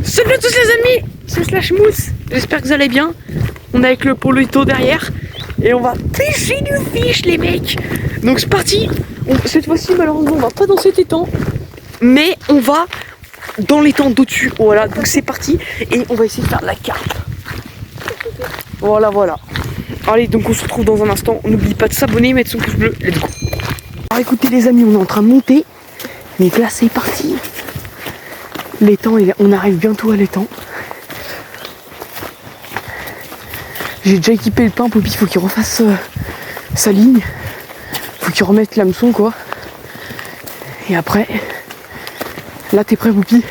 Salut à tous les amis, c'est Slash Mousse. J'espère que vous allez bien. On est avec le Polito derrière et on va pêcher du fish les mecs. Donc c'est parti. Cette fois-ci malheureusement on va pas dans cet étang, mais on va dans l'étang d'au-dessus. Voilà, donc c'est parti et on va essayer de faire de la carpe. Voilà. Allez, donc on se retrouve dans un instant. N'oublie pas de s'abonner, mettre son pouce bleu. Let's go. Alors écoutez les amis, on est en train de monter. Mais là c'est parti. L'étang, on arrive bientôt à l'étang. J'ai déjà équipé le pain, Poppy, il faut qu'il refasse sa ligne. Faut qu'il remette l'hameçon quoi. Et après, là t'es prêt Poppy?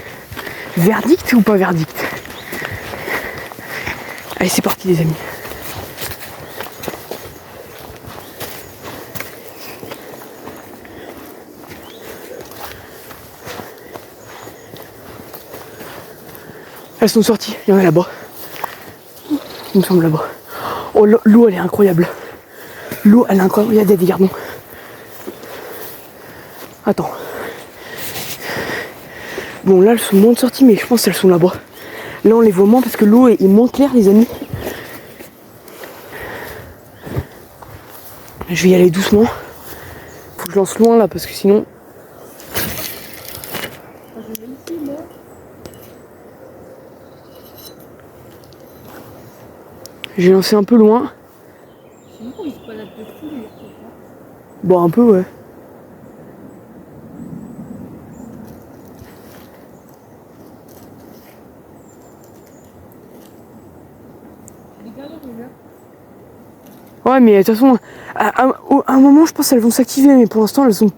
Verdict ou pas verdict? Allez c'est parti les amis. Elles sont sorties, il y en a là-bas. Il me semble là-bas. Oh l'eau elle est incroyable. L'eau elle est incroyable, il y a des gardons. Attends. Bon là elles sont moins sorties mais je pense qu'elles sont là-bas. Là on les voit moins parce que l'eau est moins claire les amis. Je vais y aller doucement. Faut que je lance loin là parce que sinon... J'ai lancé un peu loin. Bon un peu ouais. Ouais mais de toute façon à un moment je pense qu'elles vont s'activer mais pour l'instant elles sont...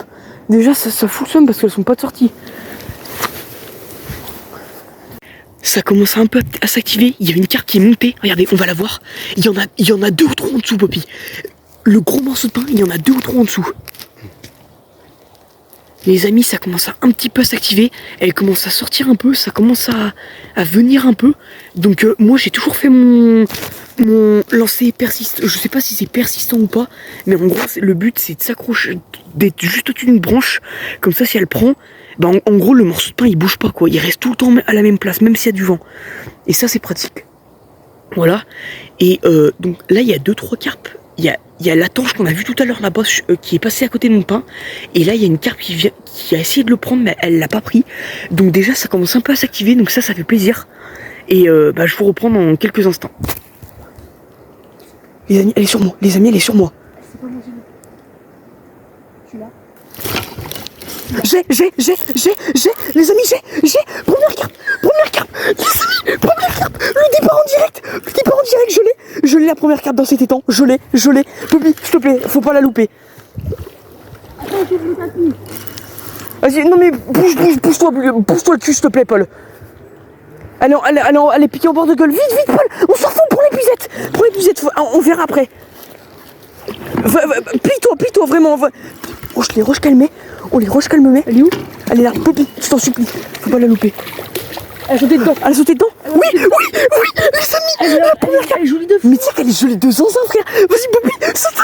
Déjà ça fonctionne parce qu'elles sont pas sorties. Ça commence un peu à s'activer, il y a une carte qui est montée, regardez, on va la voir. Il y en a 2 ou 3 en dessous, Poppy. Le gros morceau de pain, il y en a 2 ou 3 en dessous. Les amis, ça commence à un petit peu à s'activer, elle commence à sortir un peu, ça commence à venir un peu. Donc moi j'ai toujours fait mon lancer persistant, je sais pas si c'est persistant ou pas, mais en gros le but c'est de s'accrocher, d'être juste au-dessus d'une branche, comme ça si elle prend, bah en gros le morceau de pain il bouge pas quoi, il reste tout le temps à la même place, même s'il y a du vent. Et ça c'est pratique. Voilà, et donc là il y a 2-3 carpes, il y a la tanche qu'on a vu tout à l'heure là-bas qui est passée à côté de mon pain, et là il y a une carpe qui a essayé de le prendre mais elle l'a pas pris, donc déjà ça commence un peu à s'activer, donc ça fait plaisir, et bah je vous reprends dans quelques instants. Les amis, elle est sur moi, les amis, elle est sur moi. C'est pas moi, je suis là. J'ai, les amis, j'ai, première carte, les amis, première carte, le départ en direct, je l'ai la première carte dans cet étang, je l'ai, Poppy, s'il te plaît, faut pas la louper. Attends, je le tapis. Vas-y, non mais pousse-toi le cul, s'il te plaît, Paul. Elle est piquée au bord de gueule, vite, Paul, on s'en fout pour l'épuisette, on verra après. Plie-toi, vraiment. Oh, je les roche calmées. Elle est où? Elle est là, Poppy, je t'en supplie. Faut pas la louper. Elle a sauté dedans. Oui, les amis. La première carte. Elle est jolie de fou. Mais tu sais qu'elle est jolie de zinzin, frère. Vas-y, Poppy, saute.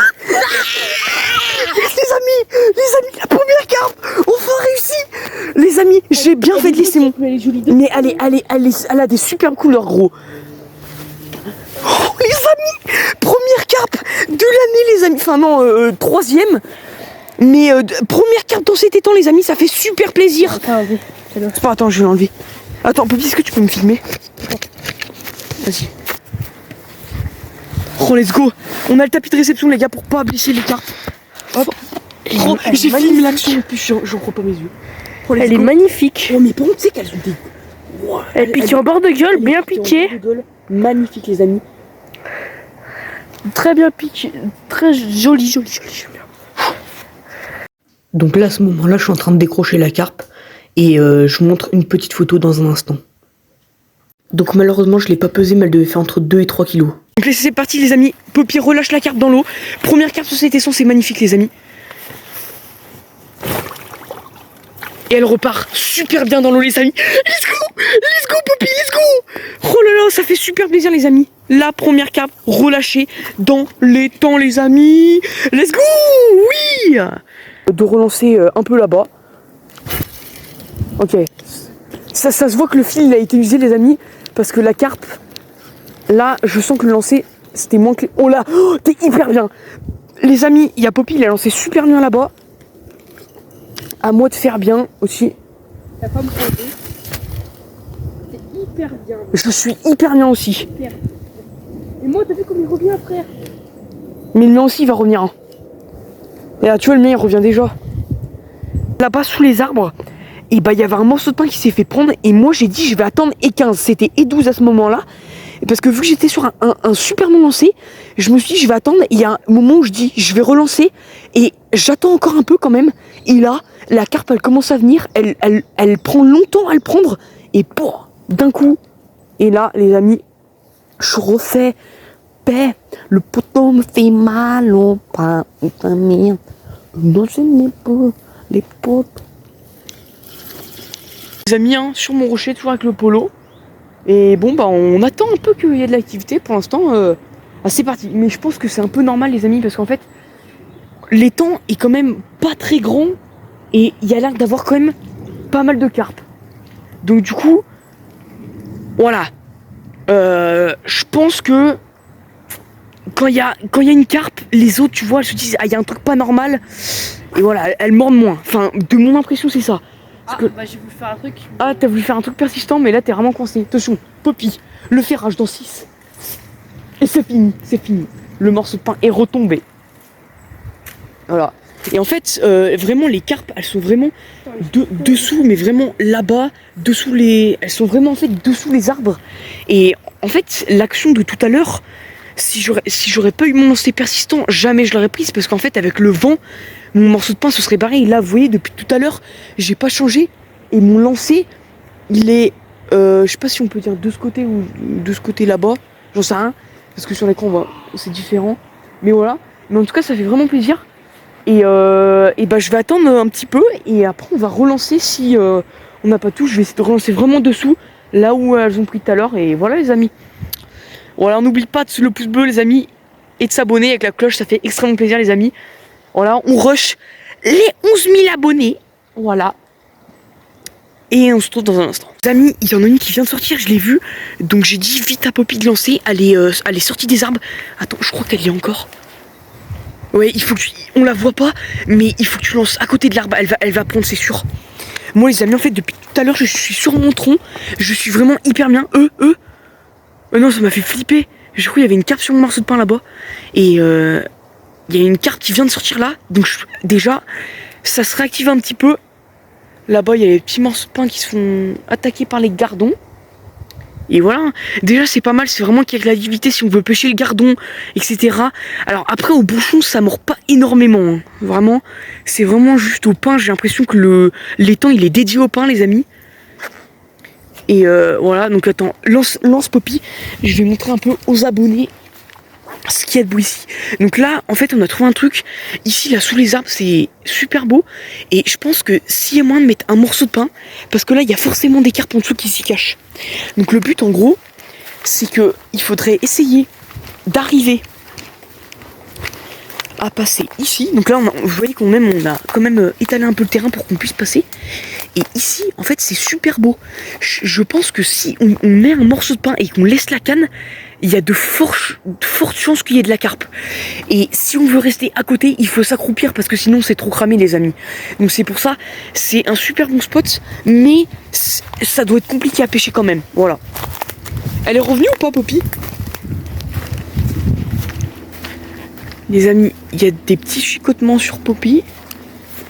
Les amis, la première carte. Enfin réussi. Les amis, j'ai bien fait de laisser mon... Mais elle a des superbes couleurs, gros. Oh, les amis, première carpe de l'année, les amis. Enfin non, 3e. Mais première carte dans cet étang, les amis, ça fait super plaisir. Attends, je vais l'enlever. Attends, Poppy, est-ce que tu peux me filmer? Vas-y. Oh, let's go. On a le tapis de réception, les gars, pour pas blesser les cartes. Hop. Oh, j'ai filmé l'action, et puis j'en crois pas mes yeux. Oh, elle est magnifique. Oh, mais par contre, tu sais qu'elles ont des... Wow, elle pique en bord de gueule, bien piquée. Magnifique, les amis. Très bien piquée, très jolie. Donc là, à ce moment-là, je suis en train de décrocher la carpe et je vous montre une petite photo dans un instant. Donc malheureusement, je l'ai pas pesée, mais elle devait faire entre 2 et 3 kilos. Donc là, c'est parti, les amis. Poppy relâche la carpe dans l'eau. Première carpe sur cet étang, c'est magnifique, les amis. Et elle repart super bien dans l'eau, les amis. Let's go, Poppy, let's go. Oh là là, ça fait super plaisir, les amis. La première carpe relâchée dans l'étang, les amis. Let's go, oui. De relancer un peu là-bas. Ok. Ça se voit que le fil il a été usé les amis. Parce que la carpe, là je sens que le lancer c'était moins que... Oh là, oh, t'es hyper bien. Les amis, il y a Poppy, il a lancé super bien là-bas. À moi de faire bien aussi. T'as pas me planter. C'est hyper bien. Je suis hyper bien aussi. Hyper. Et moi, t'as vu comme il revient, frère? Mais le mien aussi il va revenir. Hein. Et là tu vois le mien il revient déjà. Là-bas sous les arbres, et bah il y avait un morceau de pain qui s'est fait prendre. Et moi j'ai dit je vais attendre E15. C'était E12 à ce moment-là. Parce que vu que j'étais sur un super bon lancer, je me suis dit je vais attendre. Il y a un moment où je dis je vais relancer. Et j'attends encore un peu quand même. Et là, la carpe elle commence à venir. Elle prend longtemps à le prendre. Et pour d'un coup. Et là les amis, je refais paix. Le poteau me fait mal au pain. Non, je n'ai pas les potes. Les amis, hein, sur mon rocher, toujours avec le polo. Et bon, bah, on attend un peu qu'il y ait de l'activité. Pour l'instant, c'est parti. Mais je pense que c'est un peu normal, les amis, parce qu'en fait, l'étang est quand même pas très grand. Et il y a l'air d'avoir quand même pas mal de carpes. Donc, du coup, voilà. Je pense que quand il y a une carpe, les autres, tu vois, elles se disent, ah, il y a un truc pas normal. Et voilà, elles mordent moins. Enfin, de mon impression, c'est ça. Bah j'ai voulu faire un truc. Ah, t'as voulu faire un truc persistant, mais là, t'es vraiment coincé. Attention, Poppy, le ferrage dans 6. Et c'est fini, c'est fini. Le morceau de pain est retombé. Voilà. Et en fait, vraiment, les carpes, elles sont vraiment dessous, mais vraiment là-bas, dessous les... Elles sont vraiment, en fait, dessous les arbres. Et en fait, l'action de tout à l'heure, si j'aurais pas eu mon lancer persistant, jamais je l'aurais prise, parce qu'en fait, avec le vent, mon morceau de pain se serait barré. Et là, vous voyez, depuis tout à l'heure, j'ai pas changé. Et mon lancer, il est, je sais pas si on peut dire de ce côté ou de ce côté là-bas. J'en sais rien. Parce que sur l'écran, c'est différent. Mais voilà. Mais en tout cas, ça fait vraiment plaisir. Et bah, je vais attendre un petit peu. Et après, on va relancer si on n'a pas tout. Je vais essayer de relancer vraiment dessous, là où elles ont pris tout à l'heure. Et voilà, les amis. Voilà, on n'oublie pas le pouce bleu, les amis. Et de s'abonner avec la cloche. Ça fait extrêmement plaisir, les amis. Voilà, on rush les 11 000 abonnés. Voilà. Et on se retrouve dans un instant. Les amis, il y en a une qui vient de sortir, je l'ai vue. Donc j'ai dit vite à Poppy de lancer. Elle est sortie des arbres. Attends, je crois qu'elle y est encore. Ouais, il faut que on la voit pas, mais il faut que tu lances à côté de l'arbre. Elle va prendre, c'est sûr. Moi, les amis, en fait, depuis tout à l'heure, je suis sur mon tronc. Je suis vraiment hyper bien. Non, ça m'a fait flipper. Je crois qu'il y avait une carpe sur mon morceau de pain là-bas. Et il y a une carte qui vient de sortir là. Donc déjà, ça se réactive un petit peu. Là-bas, il y a les petits morceaux de pain qui se font attaquer par les gardons. Et voilà, déjà c'est pas mal, c'est vraiment qu'il y a de l'activité si on veut pêcher le gardon, etc. Alors après au bouchon ça mord pas énormément, hein. Vraiment, c'est vraiment juste au pain, j'ai l'impression que l'étang il est dédié au pain les amis. Et voilà, donc attends, lance Poppy, je vais montrer un peu aux abonnés ce qu'il y a de beau ici. Donc là, en fait, on a trouvé un truc. Ici, là, sous les arbres, c'est super beau. Et je pense que s'il y a moyen de mettre un morceau de pain, parce que là, il y a forcément des carpes en dessous qui s'y cachent. Donc le but, en gros, c'est que il faudrait essayer d'arriver à passer ici. Donc là, vous voyez qu'on a quand même étalé un peu le terrain pour qu'on puisse passer. Et ici, en fait, c'est super beau. Je pense que si on met un morceau de pain et qu'on laisse la canne, il y a de fortes chances qu'il y ait de la carpe. Et si on veut rester à côté, il faut s'accroupir parce que sinon c'est trop cramé les amis. Donc c'est pour ça, c'est un super bon spot, mais ça doit être compliqué à pêcher quand même. Voilà. Elle est revenue ou pas, Poppy? Les amis, il y a des petits chicotements sur Poppy.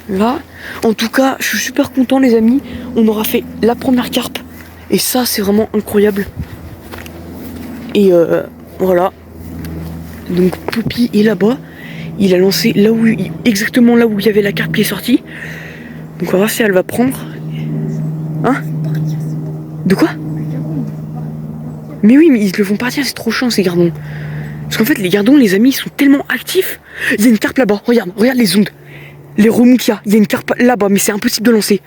Là. En tout cas, je suis super content les amis. On aura fait la première carpe. Et ça, c'est vraiment incroyable. Et voilà. Donc Poppy est là-bas. Il a lancé là où exactement là où il y avait la carpe qui est sortie. Donc on va voir si elle va prendre. Hein? De quoi? Mais oui, mais ils le font partir, c'est trop chiant ces gardons. Parce qu'en fait les gardons, les amis, ils sont tellement actifs. Il y a une carpe là-bas, regarde les ondes. Les remous qu'il y a. Il y a une carpe là-bas, mais c'est impossible de lancer.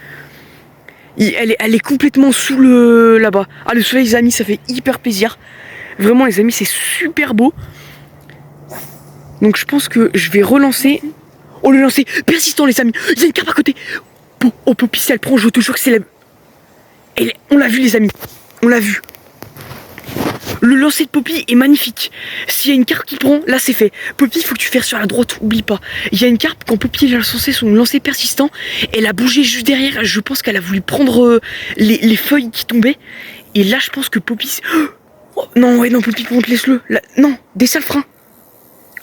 Elle est complètement sous là-bas. Ah, le soleil les amis, ça fait hyper plaisir. Vraiment les amis, c'est super beau. Donc je pense que je vais relancer. Oh, le lancer persistant les amis. Il y a une carpe à côté. Oh Poppy, si elle prend, je te jure que c'est la... On l'a vu les amis, on l'a vu. Le lancer de Poppy est magnifique. S'il y a une carpe qui prend, là c'est fait. Poppy, il faut que tu fasses sur la droite, oublie pas. Il y a une carpe, quand Poppy a lancé son lancer persistant, elle a bougé juste derrière. Je pense qu'elle a voulu prendre les feuilles qui tombaient. Et là, je pense que Poppy... Oh, non, ouais, non, Poppy, par contre, laisse-le. Non, desserre le frein.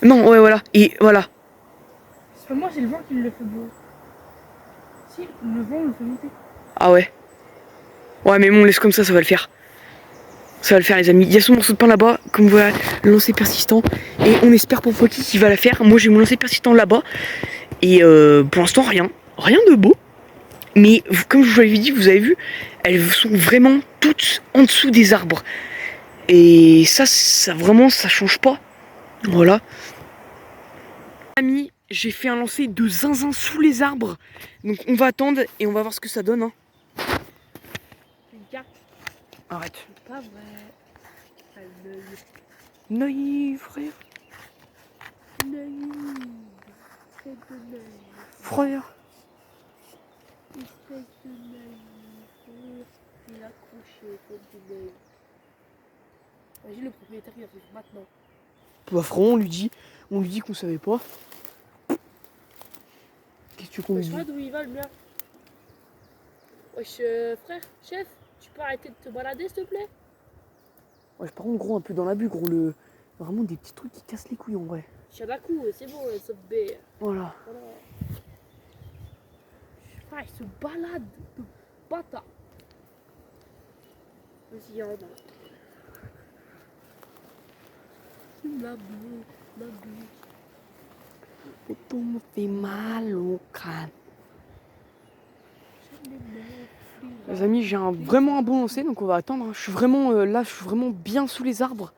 Non, ouais, voilà. Et voilà. C'est pas moi, c'est le vent qui le fait beau. Si, le vent le fait monter. Ah ouais. Ouais, mais bon, laisse comme ça va le faire. Ça va le faire les amis. Il y a son morceau de pain là-bas, comme vous voyez, le lancer persistant. Et on espère pour Poppy qu'il va la faire. Moi j'ai mon lancer persistant là-bas. Et pour l'instant rien de beau. Mais comme je vous l'avais dit, vous avez vu, elles sont vraiment toutes en dessous des arbres. Et ça vraiment, ça change pas. Voilà. Amis, j'ai fait un lancer de zinzin sous les arbres. Donc on va attendre et on va voir ce que ça donne. Hein. Une carte. Arrête. C'est pas vrai. Neuilly, frère. Neuilly. C'est de Neuilly. Frère. Espèce de Neuilly. Il a accroché, tête de Neuilly. Imagine le propriétaire qui a fait maintenant. Bah frérot, on lui dit qu'on savait pas. Qu'est-ce que tu veux qu'on lui Je dise? sais pas d'où il va le mien. Wesh, frère, chef, tu peux arrêter de te balader s'il te plaît? Ouais, par contre, gros, un peu dans l'abus, gros, vraiment des petits trucs qui cassent les couilles en vrai. Chadaku, c'est bon, sauf B. Voilà. Voilà. Ah, il se balade de bâtard. Vas-y, y'en a. La boue, la boue. Tout me fait mal au crâne. Les amis, j'ai vraiment un bon lancer, donc on va attendre. Hein. Je suis vraiment là, je suis vraiment bien sous les arbres.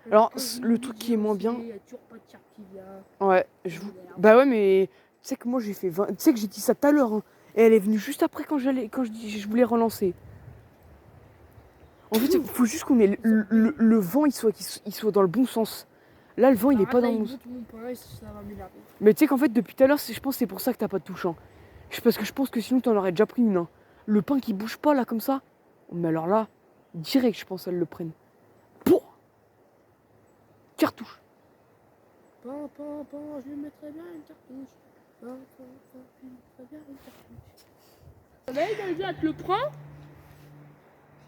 Alors, le truc qui est moins bien. Il y a toujours pas de carte qui vient. Ouais, bah ouais, mais tu sais que moi j'ai fait 20. Tu sais que j'ai dit ça tout à l'heure. Hein. Et elle est venue juste après quand je voulais relancer. En fait, il faut juste qu'on ait le vent, il soit dans le bon sens. Là, le vent, il est pas dans le bon sens. Mais tu sais qu'en fait, depuis tout à l'heure, je pense que c'est pour ça que t'as pas de touche. Hein. Parce que je pense que sinon, t'en aurais déjà pris une. Hein. Le pain qui bouge pas là comme ça. Mais alors là, direct, je pense qu'elles le prennent. Pour cartouche. Je lui mettrais bien une cartouche. Je lui mettrais bien une cartouche. Là, il dit, tu le prends.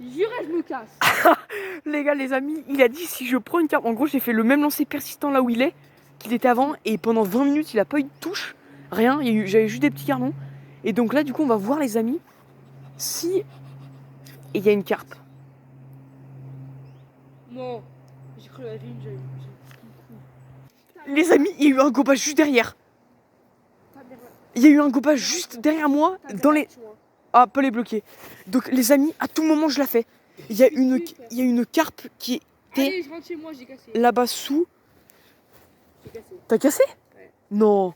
J'irai, je me casse. Les gars, les amis, il a dit si je prends une carte. En gros, j'ai fait le même lancer persistant là où il est, qu'il était avant. Et pendant 20 minutes, il a pas eu de touche. Rien. J'avais juste des petits carnons. Et donc là, du coup, on va voir, les amis, si il y a une carpe. Non. J'ai cru la vie, j'ai Les amis, il y a eu un gobage juste derrière. Il y a eu un gobage juste derrière moi, dans les... Ah, pas les bloquer. Donc les amis, à tout moment je la fais. Il y a une carpe qui Allez, je rentre chez moi, j'ai cassé. Là-bas sous. J'ai cassé. T'as cassé? Ouais. Non.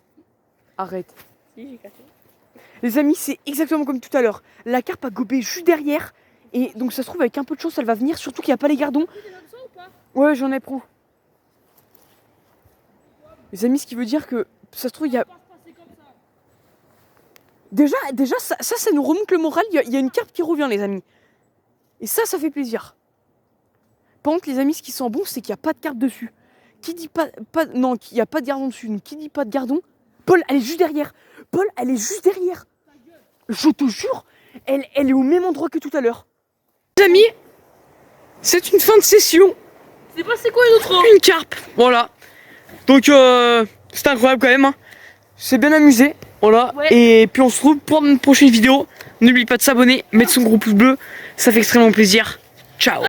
Arrête. Si, j'ai cassé. Les amis, c'est exactement comme tout à l'heure. La carpe a gobé juste derrière. Et donc ça se trouve avec un peu de chance, elle va venir. Surtout qu'il n'y a pas les gardons. Ouais, j'en ai pris. Les amis, ce qui veut dire que ça se trouve il y a... Déjà ça nous remonte le moral. Il y a une carpe qui revient, les amis. Et ça fait plaisir. Par contre, les amis, ce qui sent bon, c'est qu'il n'y a pas de carpe dessus. Qui dit non, qu'il n'y a pas de gardon dessus. Donc, qui dit pas de gardon, Paul, elle est juste derrière. Paul, elle est juste derrière. Je te jure, elle est au même endroit que tout à l'heure. Les amis, c'est une fin de session. C'est passé quoi une autre? Une carpe, voilà. Donc, c'est incroyable quand même. Hein. C'est bien amusé. Voilà. Ouais. Et puis on se retrouve pour une prochaine vidéo. N'oublie pas de s'abonner, mettre son gros pouce bleu. Ça fait extrêmement plaisir. Ciao.